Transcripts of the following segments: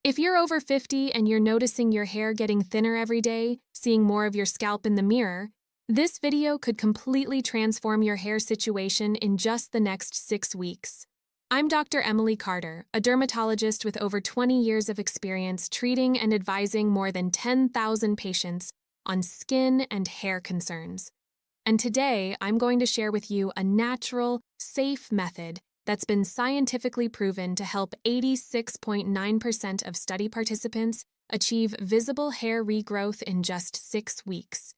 If you're over 50 and you're noticing your hair getting thinner every day, seeing more of your scalp in the mirror, this video could completely transform your hair situation in just the next 6 weeks. I'm Dr. Emily Carter, a dermatologist with over 20 years of experience treating and advising more than 10,000 patients on skin and hair concerns. And today, I'm going to share with you a natural, safe method that's been scientifically proven to help 86.9% of study participants achieve visible hair regrowth in just 6 weeks.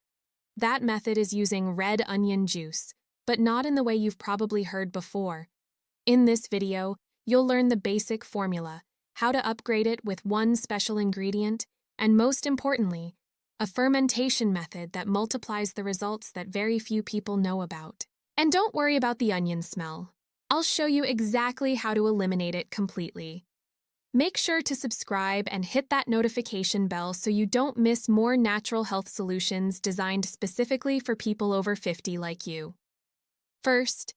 That method is using red onion juice, but not in the way you've probably heard before. In this video, you'll learn the basic formula, how to upgrade it with one special ingredient, and most importantly, a fermentation method that multiplies the results that very few people know about. And don't worry about the onion smell. I'll show you exactly how to eliminate it completely. Make sure to subscribe and hit that notification bell so you don't miss more natural health solutions designed specifically for people over 50 like you. First,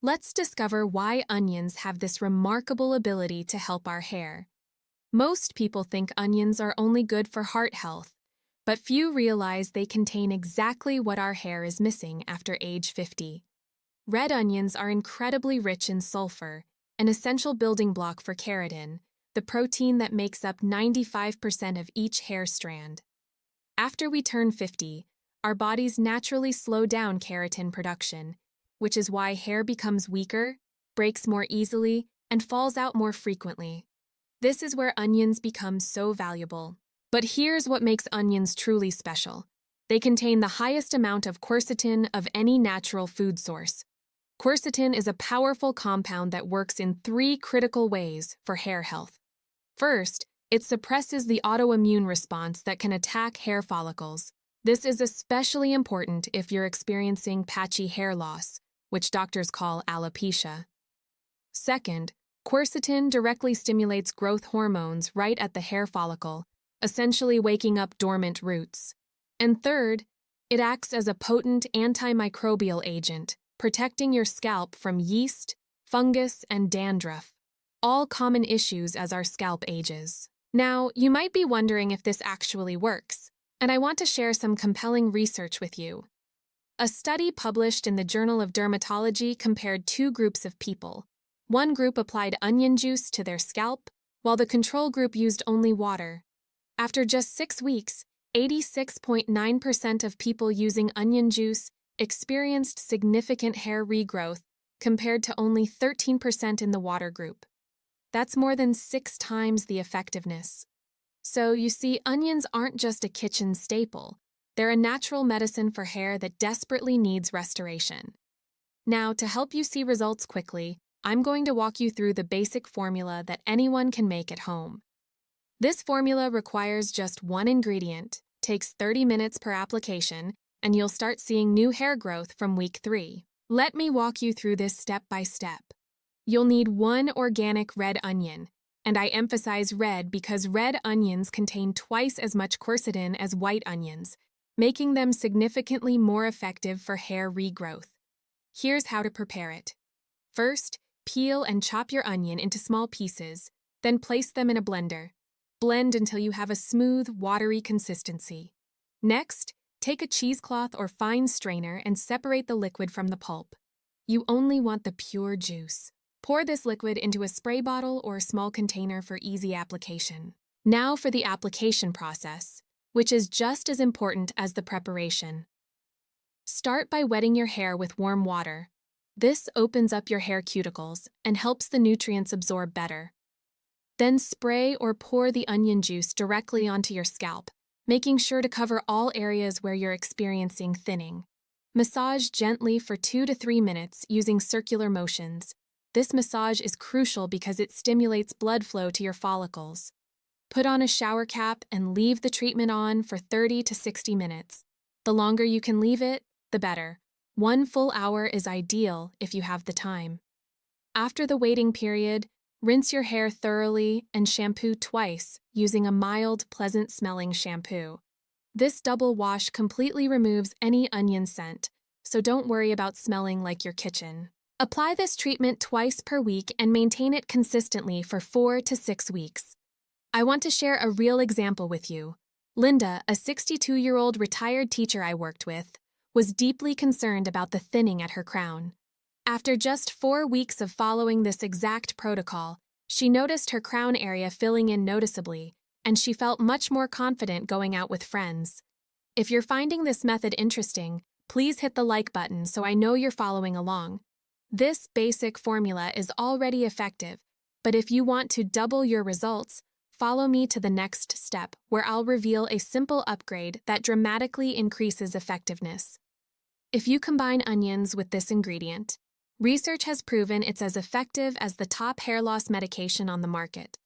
let's discover why onions have this remarkable ability to help our hair. Most people think onions are only good for heart health, but few realize they contain exactly what our hair is missing after age 50. Red onions are incredibly rich in sulfur, an essential building block for keratin, the protein that makes up 95% of each hair strand. After we turn 50, our bodies naturally slow down keratin production, which is why hair becomes weaker, breaks more easily, and falls out more frequently. This is where onions become so valuable. But here's what makes onions truly special. They contain the highest amount of quercetin of any natural food source. Quercetin is a powerful compound that works in 3 critical ways for hair health. First, it suppresses the autoimmune response that can attack hair follicles. This is especially important if you're experiencing patchy hair loss, which doctors call alopecia. Second, quercetin directly stimulates growth hormones right at the hair follicle, essentially waking up dormant roots. And third, it acts as a potent antimicrobial agent, protecting your scalp from yeast, fungus, and dandruff, all common issues as our scalp ages. Now, you might be wondering if this actually works, and I want to share some compelling research with you. A study published in the Journal of Dermatology compared 2 groups of people. One group applied onion juice to their scalp, while the control group used only water. After just 6 weeks, 86.9% of people using onion juice experienced significant hair regrowth compared to only 13% in the water group. That's more than 6 times the effectiveness. So you see, onions aren't just a kitchen staple. They're a natural medicine for hair that desperately needs restoration. Now, to help you see results quickly, I'm going to walk you through the basic formula that anyone can make at home. This formula requires just one ingredient, takes 30 minutes per application, and you'll start seeing new hair growth from week 3. Let me walk you through this step by step. You'll need 1 organic red onion, and I emphasize red because red onions contain twice as much quercetin as white onions, making them significantly more effective for hair regrowth. Here's how to prepare it. First, peel and chop your onion into small pieces, then place them in a blender. Blend until you have a smooth, watery consistency. Next, take a cheesecloth or fine strainer and separate the liquid from the pulp. You only want the pure juice. Pour this liquid into a spray bottle or a small container for easy application. Now for the application process, which is just as important as the preparation. Start by wetting your hair with warm water. This opens up your hair cuticles and helps the nutrients absorb better. Then spray or pour the onion juice directly onto your scalp, making sure to cover all areas where you're experiencing thinning. Massage gently for 2 to 3 minutes using circular motions. This massage is crucial because it stimulates blood flow to your follicles. Put on a shower cap and leave the treatment on for 30 to 60 minutes. The longer you can leave it, the better. 1 full hour is ideal if you have the time. After the waiting period, rinse your hair thoroughly and shampoo twice using a mild, pleasant-smelling shampoo. This double wash completely removes any onion scent, so don't worry about smelling like your kitchen. Apply this treatment twice per week and maintain it consistently for 4 to 6 weeks. I want to share a real example with you. Linda, a 62-year-old retired teacher I worked with, was deeply concerned about the thinning at her crown. After just 4 weeks of following this exact protocol, she noticed her crown area filling in noticeably, and she felt much more confident going out with friends. If you're finding this method interesting, please hit the like button so I know you're following along. This basic formula is already effective, but if you want to double your results, follow me to the next step, where I'll reveal a simple upgrade that dramatically increases effectiveness. If you combine onions with this ingredient, research has proven it's as effective as the top hair loss medication on the market.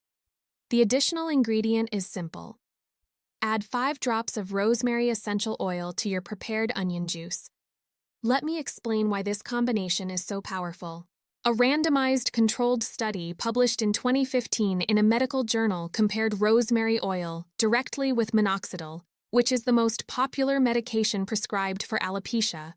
The additional ingredient is simple. Add 5 drops of rosemary essential oil to your prepared onion juice. Let me explain why this combination is so powerful. A randomized controlled study published in 2015 in a medical journal compared rosemary oil directly with minoxidil, which is the most popular medication prescribed for alopecia.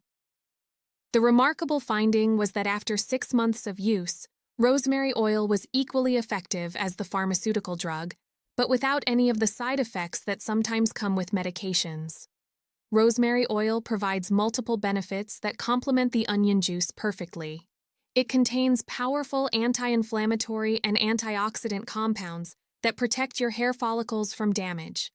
The remarkable finding was that after 6 months of use, rosemary oil was equally effective as the pharmaceutical drug, but without any of the side effects that sometimes come with medications. Rosemary oil provides multiple benefits that complement the onion juice perfectly. It contains powerful anti-inflammatory and antioxidant compounds that protect your hair follicles from damage.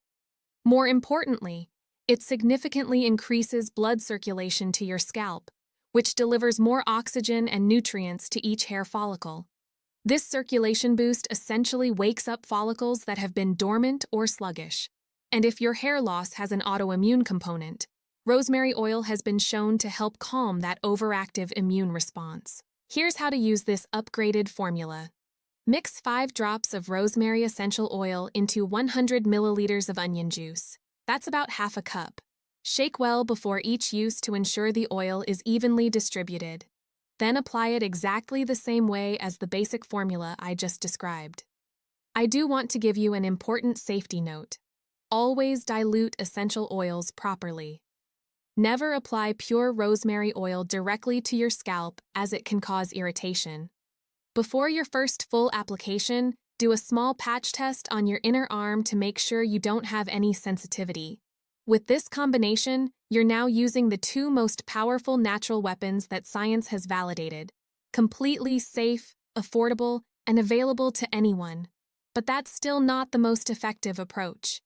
More importantly, it significantly increases blood circulation to your scalp, which delivers more oxygen and nutrients to each hair follicle. This circulation boost essentially wakes up follicles that have been dormant or sluggish. And if your hair loss has an autoimmune component, rosemary oil has been shown to help calm that overactive immune response. Here's how to use this upgraded formula. Mix 5 drops of rosemary essential oil into 100 milliliters of onion juice. That's about half a cup. Shake well before each use to ensure the oil is evenly distributed. Then apply it exactly the same way as the basic formula I just described. I do want to give you an important safety note. Always dilute essential oils properly. Never apply pure rosemary oil directly to your scalp, as it can cause irritation. Before your first full application, do a small patch test on your inner arm to make sure you don't have any sensitivity. With this combination, you're now using the 2 most powerful natural weapons that science has validated. Completely safe, affordable, and available to anyone. But that's still not the most effective approach.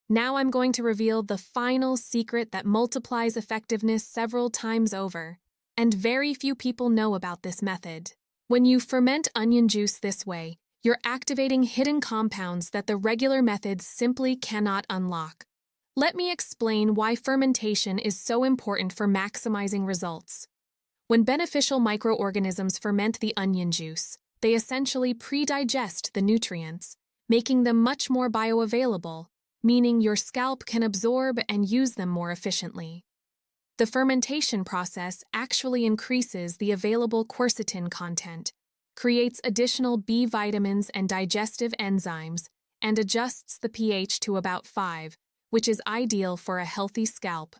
Now I'm going to reveal the final secret that multiplies effectiveness several times over, and very few people know about this method. When you ferment onion juice this way, you're activating hidden compounds that the regular methods simply cannot unlock. Let me explain why fermentation is so important for maximizing results. When beneficial microorganisms ferment the onion juice, they essentially pre-digest the nutrients, making them much more bioavailable, meaning your scalp can absorb and use them more efficiently. The fermentation process actually increases the available quercetin content, creates additional B vitamins and digestive enzymes, and adjusts the pH to about 5, which is ideal for a healthy scalp.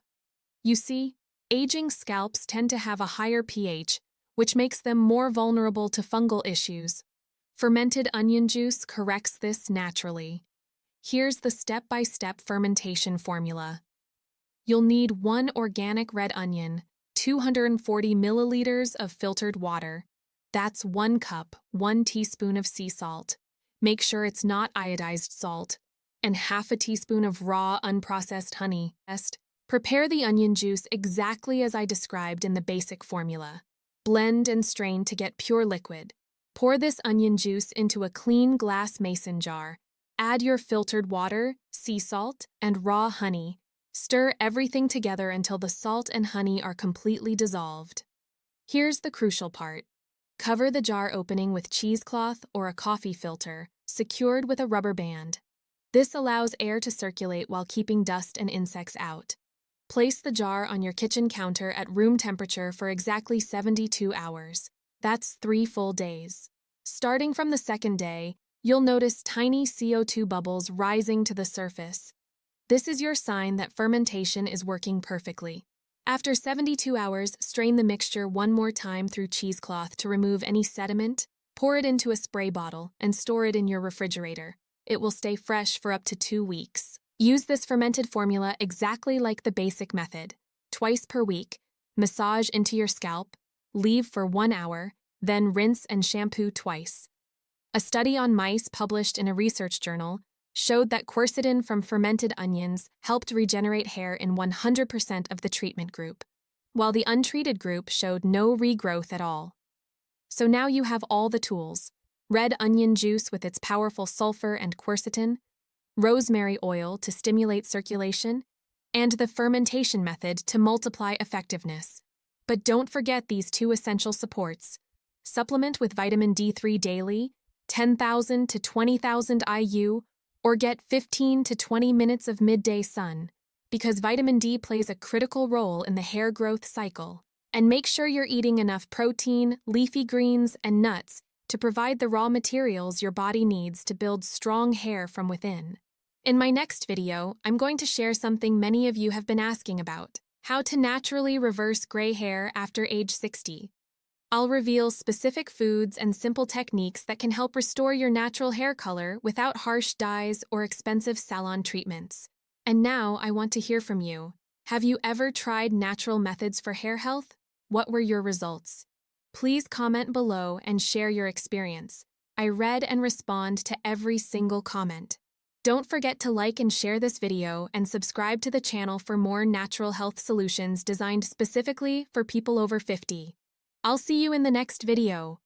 You see, aging scalps tend to have a higher pH, which makes them more vulnerable to fungal issues. Fermented onion juice corrects this naturally. Here's the step-by-step fermentation formula. You'll need 1 organic red onion, 240 milliliters of filtered water. That's 1 cup, 1 teaspoon of sea salt. Make sure it's not iodized salt. And half a teaspoon of raw, unprocessed honey. Prepare the onion juice exactly as I described in the basic formula. Blend and strain to get pure liquid. Pour this onion juice into a clean glass mason jar. Add your filtered water, sea salt, and raw honey. Stir everything together until the salt and honey are completely dissolved. Here's the crucial part. Cover the jar opening with cheesecloth or a coffee filter, secured with a rubber band. This allows air to circulate while keeping dust and insects out. Place the jar on your kitchen counter at room temperature for exactly 72 hours. That's 3 full days. Starting from the 2nd day, you'll notice tiny CO2 bubbles rising to the surface. This is your sign that fermentation is working perfectly. After 72 hours, strain the mixture 1 more time through cheesecloth to remove any sediment. Pour it into a spray bottle and store it in your refrigerator. it will stay fresh for up to 2 weeks. Use this fermented formula exactly like the basic method. Twice per week, massage into your scalp, leave for 1 hour, then rinse and shampoo twice. A study on mice published in a research journal showed that quercetin from fermented onions helped regenerate hair in 100% of the treatment group, while the untreated group showed no regrowth at all. So now you have all the tools: red onion juice with its powerful sulfur and quercetin, rosemary oil to stimulate circulation, and the fermentation method to multiply effectiveness. But don't forget these 2 essential supports. Supplement with vitamin D3 daily, 10,000 to 20,000 IU, or get 15 to 20 minutes of midday sun, because vitamin D plays a critical role in the hair growth cycle. And make sure you're eating enough protein, leafy greens, and nuts to provide the raw materials your body needs to build strong hair from within. In my next video, I'm going to share something many of you have been asking about: how to naturally reverse gray hair after age 60. I'll reveal specific foods and simple techniques that can help restore your natural hair color without harsh dyes or expensive salon treatments. And now I want to hear from you. Have you ever tried natural methods for hair health? What were your results? Please comment below and share your experience. I read and respond to every single comment. Don't forget to like and share this video and subscribe to the channel for more natural health solutions designed specifically for people over 50. I'll see you in the next video.